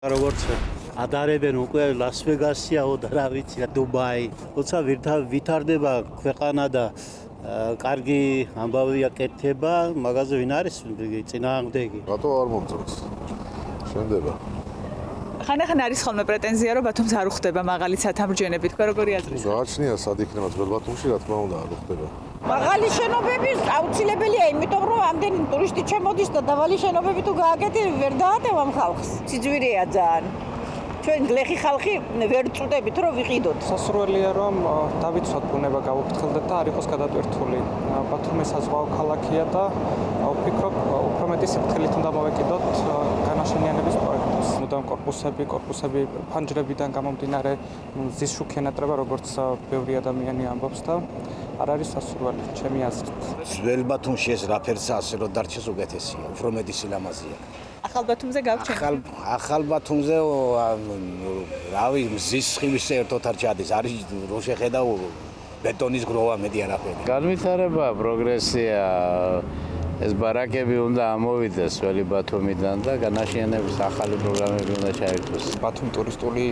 როგორც ადარებენ უკვე ლას-ვეგასიაო და რა ვიცი, დუბაი. როცა ვითარდება ქვეყანა და კარგი ამბავია კეთება, მაგაზე ვინ არის წინააღმდეგი? რატო არ მომწონს? შენდება. ხან არის ხოლმე პრეტენზია, რომ ბათუმს არ უხდება მაღალი სათამბჯენები. თქვენ როგორი აზრით? გააჩნია სად იქნება ძველ ბათუმში, რა თქმა უნდა, არ უხდება. მაღალი შენობები აუცილებელია, იმიტომ რომ ამდენი ტურისტი შემოდის და დაბალი შენობები თუ გააკეთე, ვერ დაატევამ ხალხს. სიძვირეა ძალიან. ჩვენ გლეხი ხალხი ვერ წვდებით რომ ვიყიდოთ. სასურველია რომ დავიცვათ ბუნება გავუფრთხილდეთ და არ იყოს გადატვირთული. ბათუმი საზღვაო ქალაქია და ვფიქრობ, უფრო მეტი სიფრთხილით უნდა მოვეკიდოთ განაშენიანების პროექტებს. მუდამ კორპუსები ფანჯრებიდან გამომდინარე მზის შუქიანატრება, როგორც ბევრი ადამიანი ამბობს და არ არის სასურველი, ჩემი აზრით. ძველ ბათუმში ეს რაფერცა ასე რომ დარჩეს უკეთესია, უფრო მეტი სილამაზეა. ახალ ბათუმზე გავჩენთ. ახალ ბათუმზე რავი მზის სხივის ერთად არ ჩადის, არის რო შეხედავ ბეტონის გროვა მეტი არაფერი. განვითარება, პროგრესია, ეს ბარაკები უნდა ამოვიდეს ველი ბათუმიდან და განაშენების ახალი პროგრამები უნდა ჩაერთოს. ბათუმი ტურისტული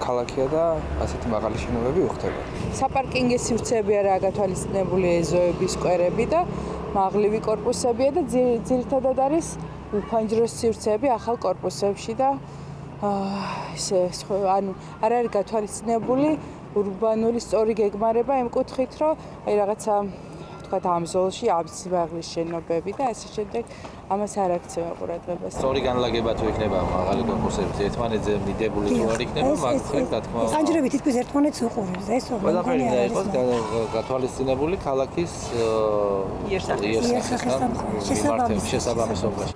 ქალაქია და ასეთი მაღალი შენობები უხდება. საპარკინგის სივრცეები არაა გათვალისწინებული ეზოები, სკვერები და მაღლივი კორპუსებია და ძირითადად არის უფანჯროს სივრცეები ახალ კორპუსებში და ანუ არ არის გათვალისწინებული ურბანული სწორი გეგმარება იმ კუთხით, რომ აი რაღაცა თქვათ ამ ზოლში აბსიმაღლის შენობები და ასე შემდეგ ამას არ აქცევა ყურადღებას. სწორი განლაგება თუ იქნება მაღალი კორპუსები ერთმანეთზე მიდებული თუ არ იქნება, მაგალითად რა თქმა უნდა. ფანჯრები თითქმის ერთმანეთს უყურებს და ეს ყველაფერი უნდა იყოს გათვალისწინებული ქალაქის იერსახის შესაბამისობაში.